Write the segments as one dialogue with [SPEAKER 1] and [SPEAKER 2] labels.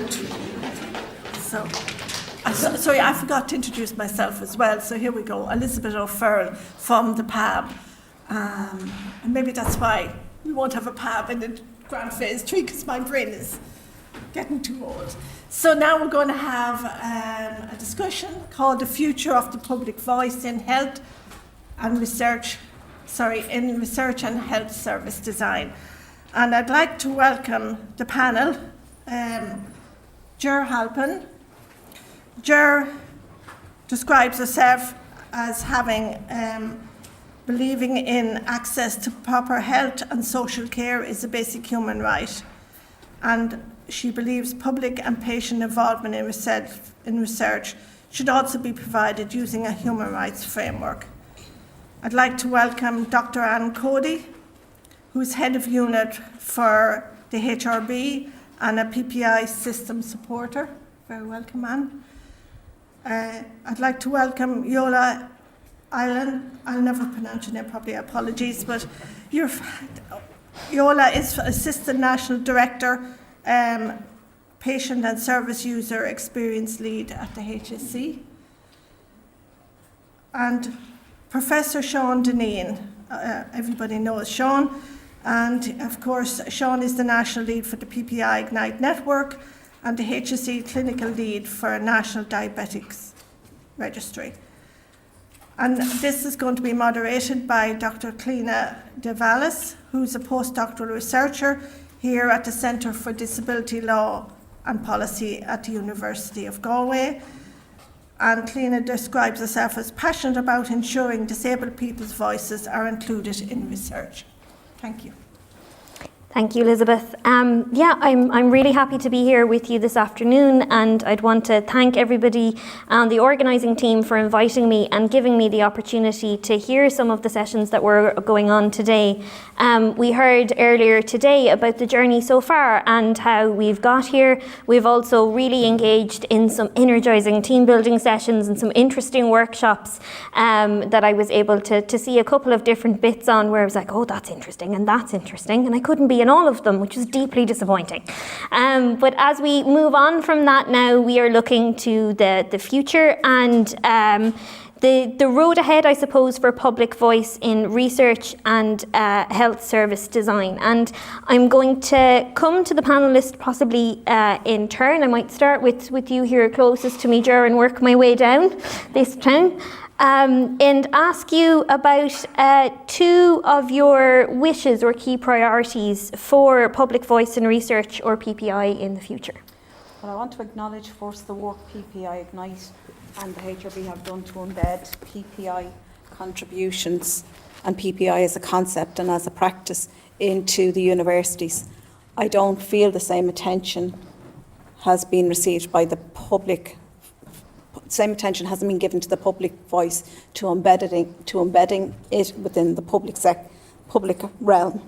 [SPEAKER 1] Good. Sorry, I forgot to introduce myself as well. So here we go. Elizabeth O'Farrell from the PAB. And maybe that's why we won't have a PAB in the Grand Phase 3, because my brain is getting too old. So now we're going to have a discussion called The Future of the Public Voice in Health and Research, in Research and Health Service Design. And I'd like to welcome the panel, Ger Halpin. Ger describes herself as having believing in access to proper health and social care is a basic human right. And she believes public and patient involvement in research should also be provided using a human rights framework. I'd like to welcome Dr. Anne Cody, who's head of unit for the HRB and a PPI system supporter. Very welcome, Anne. I'd like to welcome Iolo Eilian. I'll never pronounce your name properly, apologies, but Iolo is Assistant National Director, Patient and Service User Experience Lead at the HSC. And Professor Sean Dineen, everybody knows Sean, and of course Sean is the National Lead for the PPI Ignite Network and the HSC Clinical Lead for a National Diabetics Registry. And this is going to be moderated by Dr. Clíona de Bhailís, who's a postdoctoral researcher here at the Centre for Disability Law and Policy at the University of Galway. And Clíona describes herself as passionate about ensuring disabled people's voices are included in research. Thank you.
[SPEAKER 2] Thank you, Elizabeth. I'm really happy to be here with you this afternoon, and I'd want to thank everybody on the organising team for inviting me and giving me the opportunity to hear some of the sessions that were going on today. We heard earlier today about the journey so far and how we've got here. We've also really engaged in some energising team building sessions and some interesting workshops that I was able to see a couple of different bits on where I was like, oh, that's interesting, and I couldn't be in all of them, which was deeply disappointing. But as we move on from that now, we are looking to the future and the road ahead, I suppose, for public voice in research and health service design. And I'm going to come to the panellists possibly in turn. I might start with you here closest to me, Ger, and work my way down this time. And ask you about two of your wishes or key priorities for public voice in research or PPI in the future.
[SPEAKER 3] Well, I want to acknowledge first the work PPI Ignite and the HRB have done to embed PPI contributions and PPI as a concept and as a practice into the universities. I don't feel the same attention has been received by the public. Same attention hasn't been given to the public voice, to embedding it within the public realm.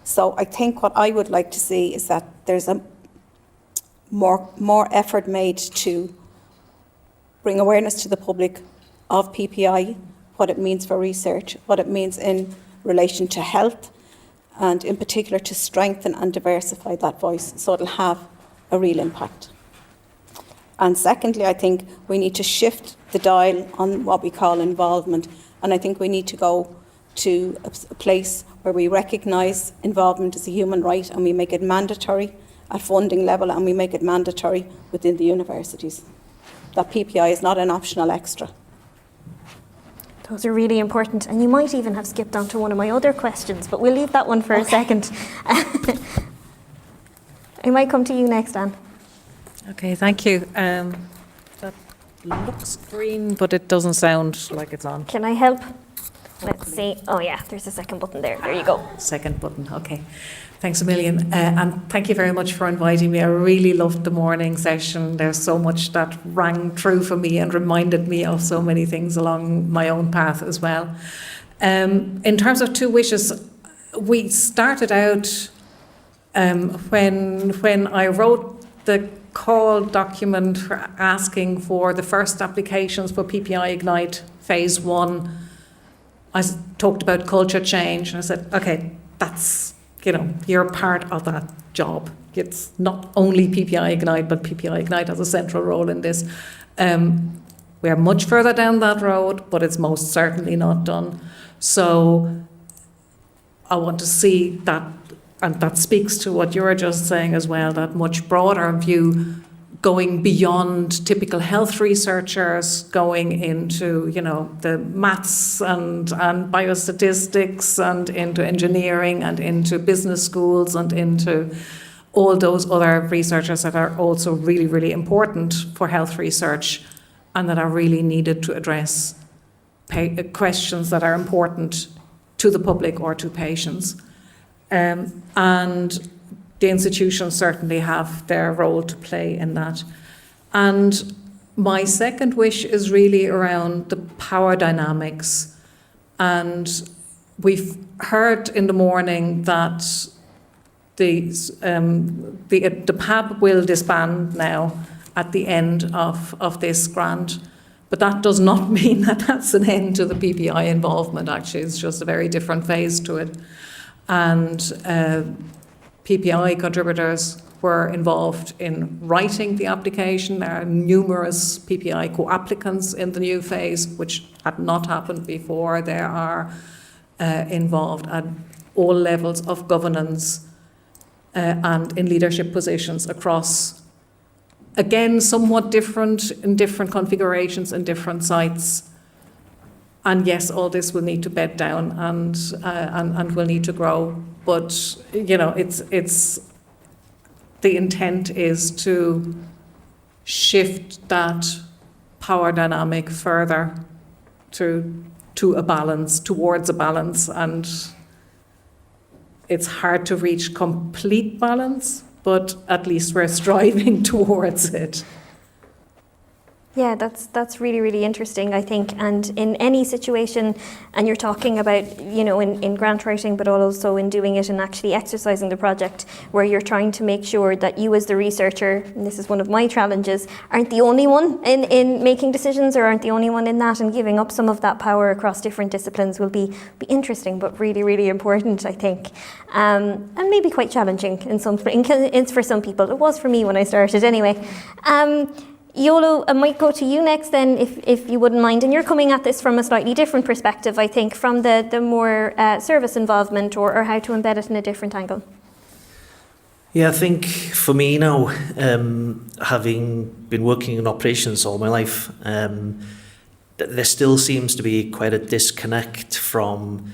[SPEAKER 3] So I think what I would like to see is that there's a more effort made to bring awareness to the public of PPI, what it means for research, what it means in relation to health, and in particular to strengthen and diversify that voice so it'll have a real impact. And secondly, I think we need to shift the dial on what we call involvement. And I think we need to go to a place where we recognise involvement as a human right and we make it mandatory at funding level and we make it mandatory within the universities. That PPI is not an optional extra.
[SPEAKER 2] Those are really important. And you might even have skipped on to one of my other questions, but we'll leave that one for a second. I might come to you next, Anne.
[SPEAKER 4] Okay, thank you. That looks green, but it doesn't sound like it's on.
[SPEAKER 2] Can I help? Let's see. Oh yeah, there's a second button there. There you go.
[SPEAKER 4] Second button, okay. Thanks a million. And thank you very much for inviting me. I really loved the morning session. There's so much that rang true for me and reminded me of so many things along my own path as well. In terms of two wishes, we started out when I wrote the call document for asking for the first applications for PPI Ignite Phase 1. I talked about culture change and I said, okay, that's, you're part of that job. It's not only PPI Ignite, but PPI Ignite has a central role in this. We are much further down that road, but it's most certainly not done. So I want to see that, and that speaks to what you're just saying as well, that much broader view, going beyond typical health researchers, going into, you know, the maths and biostatistics and into engineering and into business schools and into all those other researchers that are also really, really important for health research and that are really needed to address questions that are important to the public or to patients. And the institutions certainly have their role to play in that. And my second wish is really around the power dynamics. And we've heard in the morning that the PAB will disband now at the end of this grant. But that does not mean that that's an end to the PPI involvement, actually. It's just a very different phase to it. And PPI contributors were involved in writing the application. There are numerous PPI co-applicants in the new phase, which had not happened before. There are involved at all levels of governance and in leadership positions across, again, somewhat different in different configurations and different sites. And yes, all this will need to bed down and will need to grow. But, you know, it's the intent is to shift that power dynamic further to a balance, towards a balance. And it's hard to reach complete balance, but at least we're striving towards it.
[SPEAKER 2] Yeah, that's really, really interesting, I think. And in any situation, and you're talking about, you know, in grant writing, but also in doing it and actually exercising the project, where you're trying to make sure that you as the researcher, and this is one of my challenges, aren't the only one in making decisions or aren't the only one in that, and giving up some of that power across different disciplines will be interesting, but really, really important, I think. And maybe quite challenging it's for some people. It was for me when I started anyway. Iolo, I might go to you next then, if you wouldn't mind. And you're coming at this from a slightly different perspective, I think, from the more service involvement or how to embed it in a different angle.
[SPEAKER 5] Yeah, I think for me now, having been working in operations all my life, there still seems to be quite a disconnect from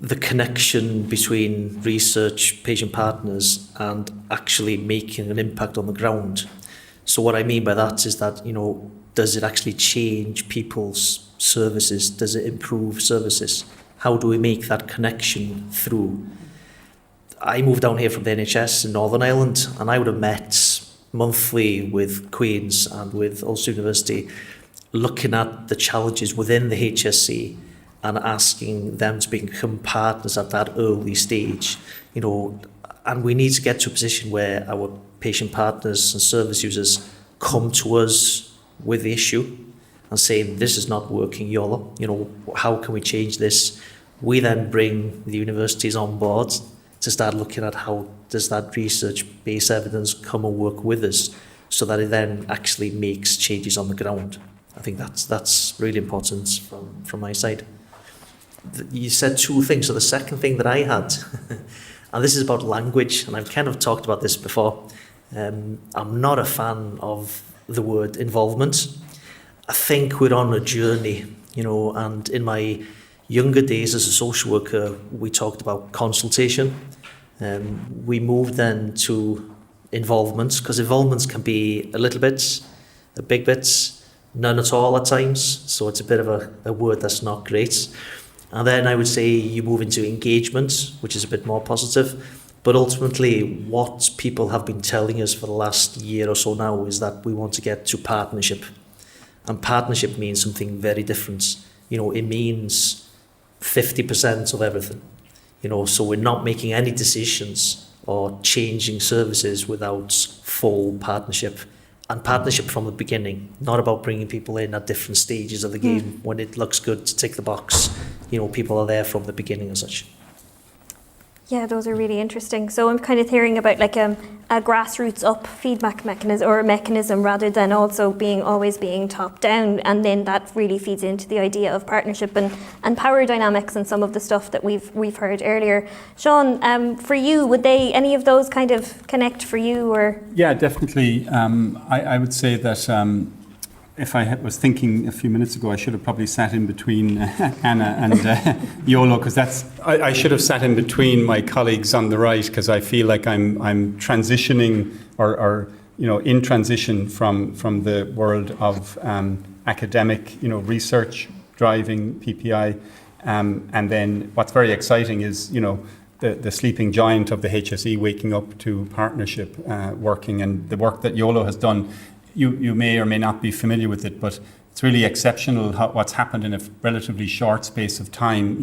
[SPEAKER 5] the connection between research, patient partners, and actually making an impact on the ground. So what I mean by that is that, you know, does it actually change people's services? Does it improve services? How do we make that connection through? I moved down here from the NHS in Northern Ireland, and I would have met monthly with Queen's and with Ulster University, looking at the challenges within the HSC and asking them to become partners at that early stage, you know. And we need to get to a position where our patient partners and service users come to us with the issue and saying, this is not working, Iolo, you know, how can we change this? We then bring the universities on board to start looking at how does that research-based evidence come and work with us so that it then actually makes changes on the ground. I think that's really important from my side. You said two things. So the second thing that I had, and this is about language, and I've kind of talked about this before. I'm not a fan of the word involvement. I think we're on a journey, you know, and in my younger days as a social worker, we talked about consultation. We moved then to involvement, because involvements can be a little bit, a big bit, none at all at times. So it's a bit of a word that's not great. And then I would say you move into engagement, which is a bit more positive. But ultimately, what people have been telling us for the last year or so now is that we want to get to partnership. And partnership means something very different. You know, it means 50% of everything. You know, so we're not making any decisions or changing services without full partnership. And partnership from the beginning, not about bringing people in at different stages of the game when it looks good to tick the box. You know, people are there from the beginning and such.
[SPEAKER 2] Yeah, those are really interesting. So I'm kind of hearing about like a grassroots up feedback mechanism, or a mechanism, rather than also always being top down, and then that really feeds into the idea of partnership and power dynamics and some of the stuff that we've heard earlier. Sean, for you, would any of those kind of connect for you, or?
[SPEAKER 6] Yeah, definitely. I would say that if I was thinking a few minutes ago, I should have probably sat in between Anna and Iolo, because I should have sat in between my colleagues on the right, because I feel like I'm transitioning or in transition from the world of academic research driving PPI, and then what's very exciting is the sleeping giant of the HSE waking up to partnership working, and the work that Iolo has done. You may or may not be familiar with it, but it's really exceptional what's happened in a relatively short space of time,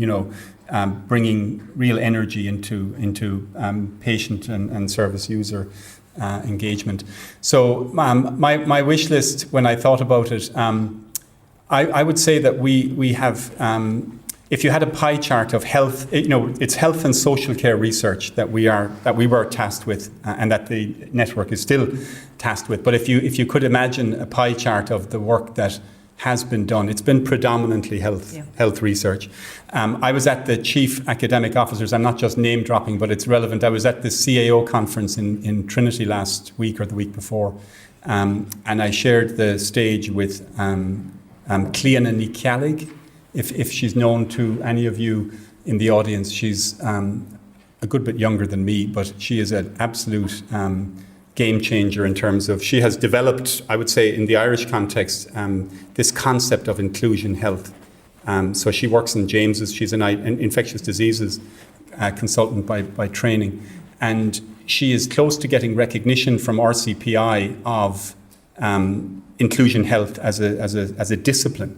[SPEAKER 6] bringing real energy into patient and service user engagement. So my wish list, when I thought about it, I would say that we have, if you had a pie chart of health, it's health and social care research that we were tasked with, and that the network is still tasked with. But if you could imagine a pie chart of the work that has been done, it's been predominantly health research. I was at the chief academic officers, I'm not just name dropping, but it's relevant. I was at the CAO conference in Trinity last week or the week before, and I shared the stage with Clíona de Bhailís. If she's known to any of you in the audience, she's a good bit younger than me, but she is an absolute game changer in terms of, she has developed, I would say in the Irish context, this concept of inclusion health. So she works in James's, she's an infectious diseases consultant by training, and she is close to getting recognition from RCPI of inclusion health as a discipline.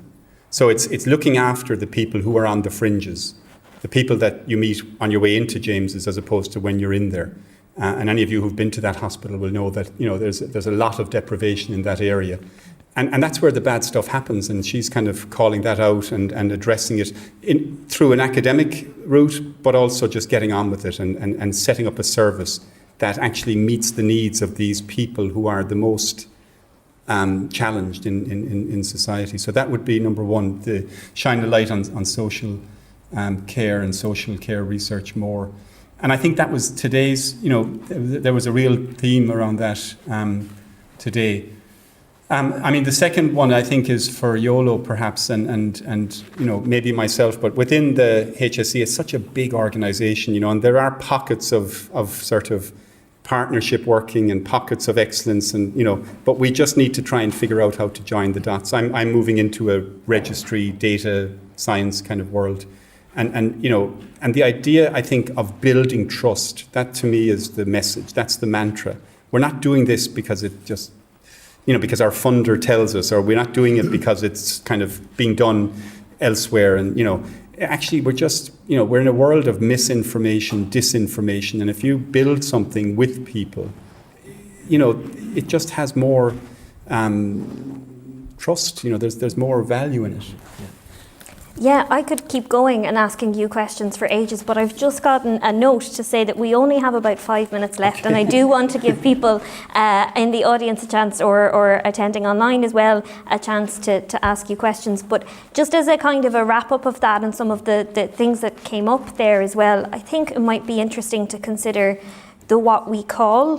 [SPEAKER 6] So it's looking after the people who are on the fringes, the people that you meet on your way into James's as opposed to when you're in there. And any of you who've been to that hospital will know that there's a lot of deprivation in that area. And that's where the bad stuff happens, and she's kind of calling that out and addressing it through an academic route, but also just getting on with it and setting up a service that actually meets the needs of these people who are the most challenged in society. So that would be number one, to shine a light on social care and social care research more. And I think that was today's, there was a real theme around that today. The second one I think is for Iolo perhaps, and maybe myself, but within the HSE, it's such a big organisation, and there are pockets of sort of partnership working and pockets of excellence, and but we just need to try and figure out how to join the dots. I'm moving into a registry, data science kind of world. And the idea, I think, of building trust, that to me is the message, that's the mantra. We're not doing this because it just, because our funder tells us, or we're not doing it because it's kind of being done elsewhere. And, actually we're just, we're in a world of misinformation, disinformation. And if you build something with people, it just has more trust, there's more value in it. Yeah.
[SPEAKER 2] Yeah, I could keep going and asking you questions for ages, but I've just gotten a note to say that we only have about 5 minutes left, and I do want to give people in the audience a chance, or attending online as well, a chance to ask you questions. But just as a kind of a wrap-up of that and some of the things that came up there as well, I think it might be interesting to consider what we call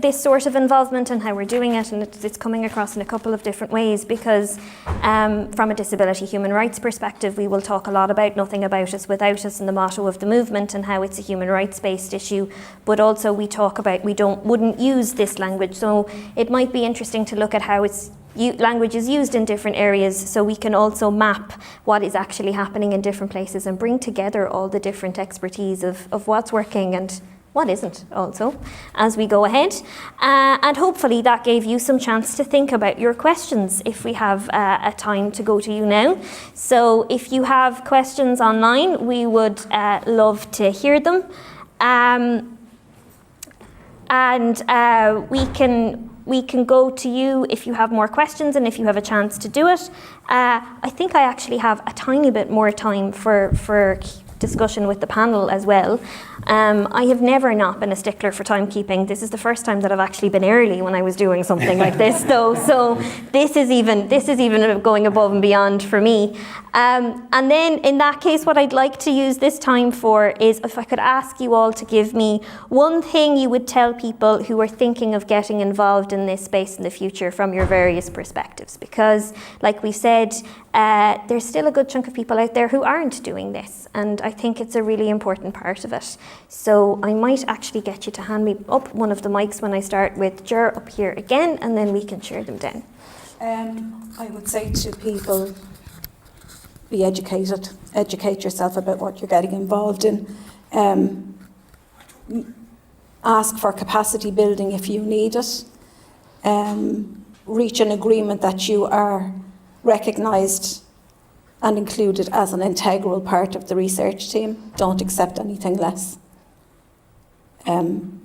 [SPEAKER 2] this sort of involvement and how we're doing it, and it's coming across in a couple of different ways, because from a disability human rights perspective, we will talk a lot about nothing about us without us and the motto of the movement and how it's a human rights based issue, but also we talk about wouldn't use this language. So it might be interesting to look at how language is used in different areas, so we can also map what is actually happening in different places and bring together all the different expertise of what's working and what isn't also as we go ahead. And hopefully that gave you some chance to think about your questions if we have a time to go to you now. So if you have questions online, we would love to hear them. We can go to you if you have more questions and if you have a chance to do it. I think I actually have a tiny bit more time to discussion with the panel as well. I have never not been a stickler for timekeeping. This is the first time that I've actually been early when I was doing something like this, though. So this is even going above and beyond for me. And then in that case, what I'd like to use this time for is if I could ask you all to give me one thing you would tell people who are thinking of getting involved in this space in the future from your various perspectives. Because, like we said, there's still a good chunk of people out there who aren't doing this, and I think it's a really important part of it. So I might actually get you to hand me up one of the mics when I start with Ger up here again, and then we can share them down.
[SPEAKER 3] I would say to people, be educated. Educate yourself about what you're getting involved in. Ask for capacity building if you need it. Reach an agreement that you are recognised and included as an integral part of the research team. Don't accept anything less. And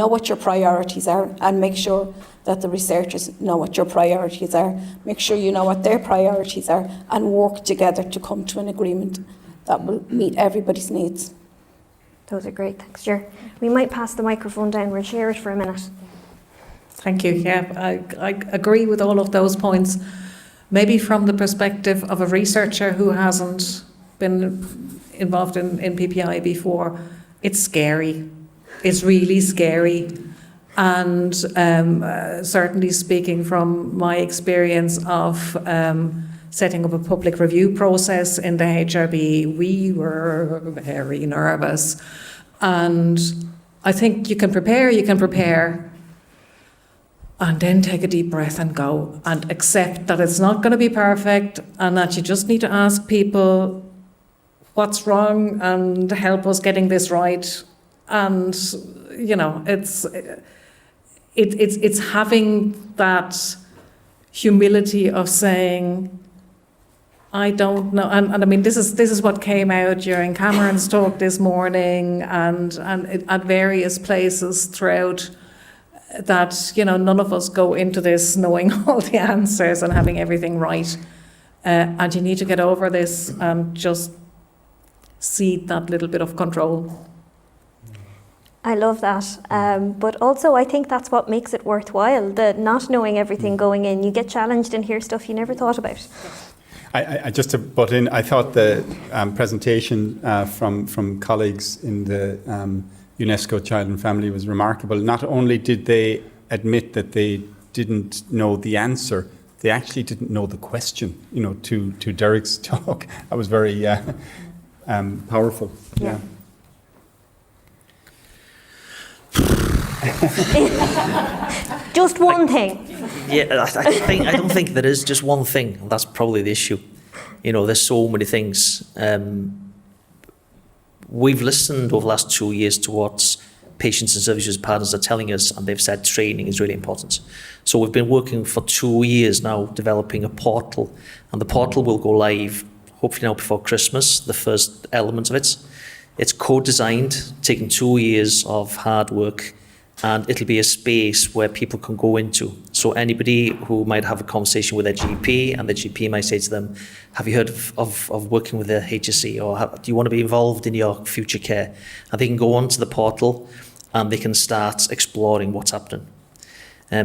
[SPEAKER 3] know what your priorities are, and make sure that the researchers know what your priorities are. Make sure you know what their priorities are, and work together to come to an agreement that will meet everybody's needs.
[SPEAKER 2] Those are great, thanks, Ger. We might pass the microphone down, we'll share it for a minute.
[SPEAKER 4] Thank you. Yeah, I agree with all of those points. Maybe from the perspective of a researcher who hasn't been involved in PPI before, it's scary. It's really scary. And certainly speaking from my experience of setting up a public review process in the HRB, we were very nervous. And I think you can prepare, and then take a deep breath and go and accept that it's not going to be perfect, and that you just need to ask people what's wrong and help us getting this right. And, you know, it's having that humility of saying, I don't know, and I mean, this is what came out during Cameron's talk this morning, and at various places throughout, that, you know, none of us go into this knowing all the answers and having everything right, and you need to get over this and just cede that little bit of control.
[SPEAKER 2] I love that, but also I think that's what makes it worthwhile, the not knowing everything going in. You get challenged and hear stuff you never thought about.
[SPEAKER 6] I just to butt in, I thought the presentation from colleagues in the UNESCO Child and Family was remarkable. Not only did they admit that they didn't know the answer, they actually didn't know the question, you know, to Derek's talk. That was very powerful. Yeah.
[SPEAKER 2] Just one thing.
[SPEAKER 5] Yeah, I don't think there is just one thing. That's probably the issue. You know, there's so many things. We've listened over the last 2 years to what patients and services partners are telling us, and they've said training is really important. So we've been working for 2 years now developing a portal, and the portal will go live hopefully now before Christmas, the first element of it. It's co-designed, taking 2 years of hard work, and it'll be a space where people can go into. So anybody who might have a conversation with their GP, and the GP might say to them, have you heard of working with the HSE, or do you want to be involved in your future care? And they can go onto the portal and they can start exploring what's happening.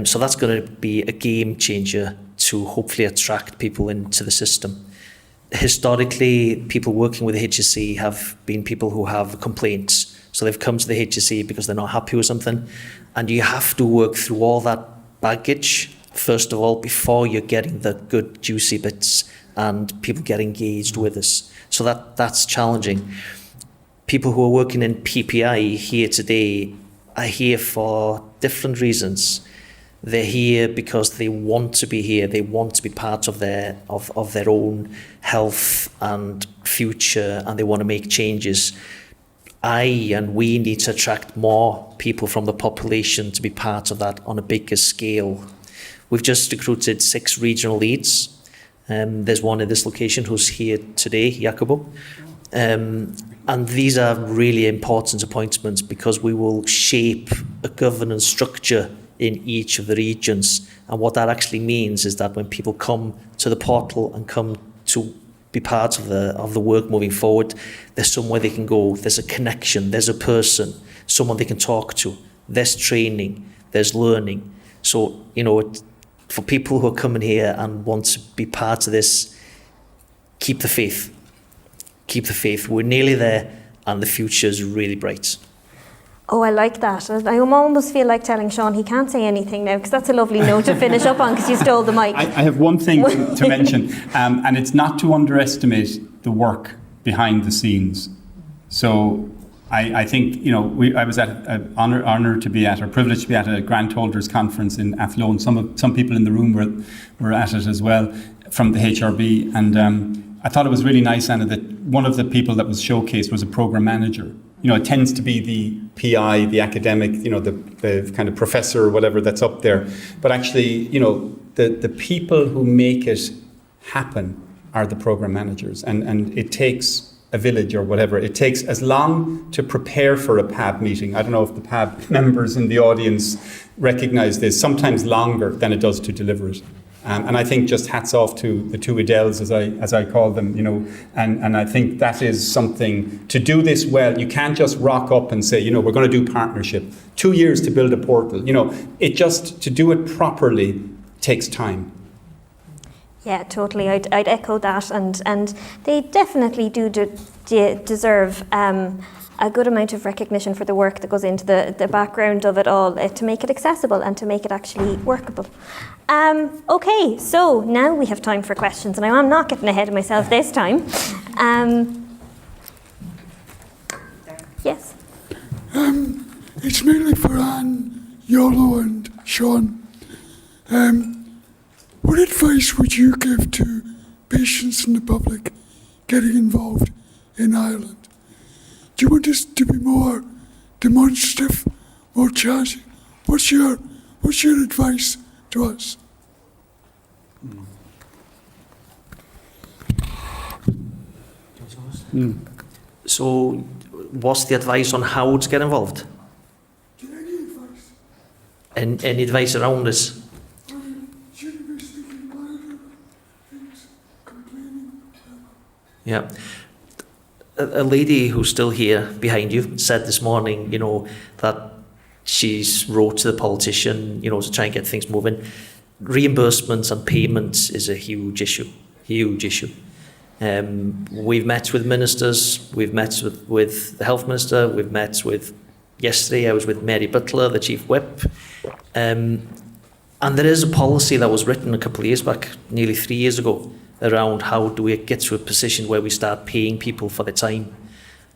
[SPEAKER 5] So that's going to be a game changer to hopefully attract people into the system. Historically, people working with the HSE have been people who have complaints. So they've come to the HSE because they're not happy with something. And you have to work through all that baggage, first of all, before you're getting the good, juicy bits and people get engaged with us. So that's challenging. People who are working in PPI here today are here for different reasons. They're here because they want to be here. They want to be part of their own health and future, and they want to make changes. We need to attract more people from the population to be part of that on a bigger scale. We've just recruited 6 regional leads. There's one in this location who's here today, Jacobo. And these are really important appointments because we will shape a governance structure in each of the regions. And what that actually means is that when people come to the portal and come to be part of the work moving forward, there's somewhere they can go, there's a connection, there's a person, someone they can talk to, there's training, there's learning. So, for people who are coming here and want to be part of this, keep the faith. Keep the faith. We're nearly there and the future is really bright.
[SPEAKER 2] Oh, I like that. I almost feel like telling Sean he can't say anything now, because that's a lovely note to finish up on, because you stole the mic.
[SPEAKER 6] I have one thing to mention, and it's not to underestimate the work behind the scenes. So I think, I was honoured to be at, or privileged to be at a grant holders conference in Athlone. Some people in the room were at it as well from the HRB, and I thought it was really nice, Anna, that one of the people that was showcased was a programme manager. It tends to be the PI, the academic, the kind of professor or whatever that's up there. But actually, the people who make it happen are the program managers. And it takes a village or whatever. It takes as long to prepare for a PAB meeting. I don't know if the PAB members in the audience recognise this, sometimes longer than it does to deliver it. And I think just hats off to the two Adels, as I call them, and I think that is something, to do this well, you can't just rock up and say, we're going to do partnership. 2 years to build a portal, it just, to do it properly takes time.
[SPEAKER 2] Yeah, totally. I'd echo that, and they definitely do deserve a good amount of recognition for the work that goes into the background of it all, to make it accessible and to make it actually workable. Okay, so now we have time for questions, and I'm not getting ahead of myself this time. Yes?
[SPEAKER 7] It's mainly for Anne, Iolo and Sean. What advice would you give to patients and the public getting involved in Ireland? Do you want us to be more demonstrative, more challenging? What's your advice to us?
[SPEAKER 5] So, what's the advice on how to get involved?
[SPEAKER 7] Any advice?
[SPEAKER 5] And any advice around us?
[SPEAKER 7] Should you be speaking louder? Things complaining?
[SPEAKER 5] Yeah. A lady who's still here behind you said this morning, that she's wrote to the politician, to try and get things moving. Reimbursements and payments is a huge issue. We've met with ministers, we've met with the health minister, we've met with, yesterday I was with Mary Butler, the chief whip. And there is a policy that was written a couple of years back, nearly 3 years ago, around how do we get to a position where we start paying people for their time.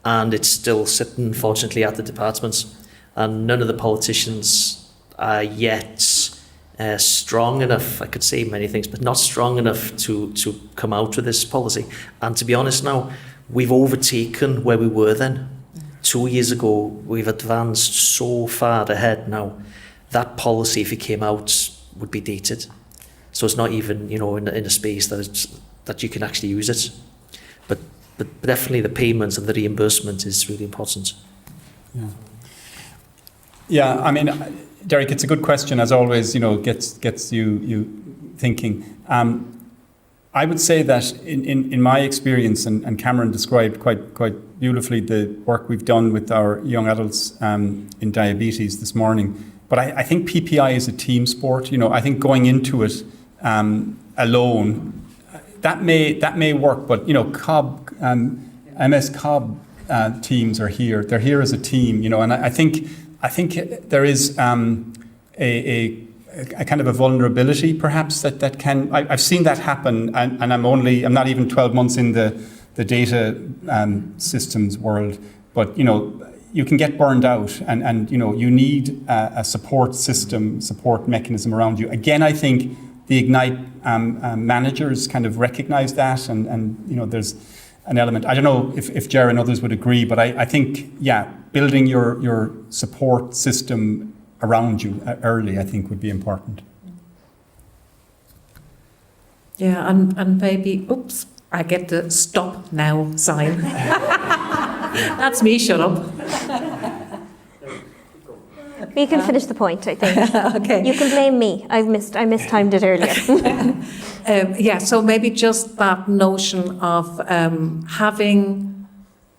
[SPEAKER 5] And it's still sitting, fortunately, at the departments. And none of the politicians are yet strong enough, I could say many things, but not strong enough to come out with this policy. And to be honest now, we've overtaken where we were then. 2 years ago, we've advanced so far ahead now. That policy, if it came out, would be dated. So it's not even, in a space that you can actually use it. But definitely the payments and the reimbursement is really important. Yeah,
[SPEAKER 6] I mean, Derek, it's a good question, as always, gets you thinking. I would say that in my experience, and Cameron described quite beautifully the work we've done with our young adults in diabetes this morning, but I think PPI is a team sport. I think going into it alone, that may work, but COB, MS COB teams are here. They're here as a team, and I think there is a kind of a vulnerability, perhaps that can. I've seen that happen, and I'm not even 12 months in the data systems world, but you can get burned out, and you need a support system, support mechanism around you. Again, I think the Ignite managers kind of recognise that, and there's an element. I don't know if Ger and others would agree, but I think, building your support system around you early, I think, would be important.
[SPEAKER 4] Yeah, and maybe, oops, I get the stop now sign. That's me, shut up.
[SPEAKER 2] We can finish the point, I think.
[SPEAKER 4] Okay.
[SPEAKER 2] You can blame me. I mistimed it earlier.
[SPEAKER 4] Yeah, so maybe just that notion of having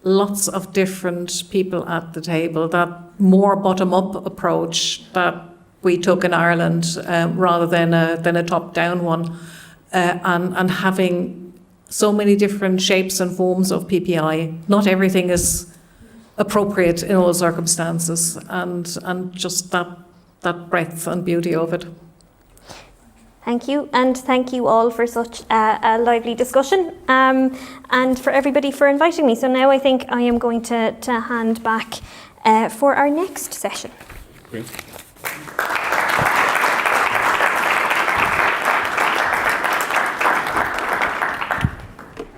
[SPEAKER 4] lots of different people at the table, that more bottom-up approach that we took in Ireland rather than a top-down one, and having so many different shapes and forms of PPI. Not everything is appropriate in all circumstances, and just that breadth and beauty of it.
[SPEAKER 2] Thank you, and thank you all for such a lively discussion, and for everybody for inviting me. So now I think I am going to hand back for our next session.
[SPEAKER 6] Great.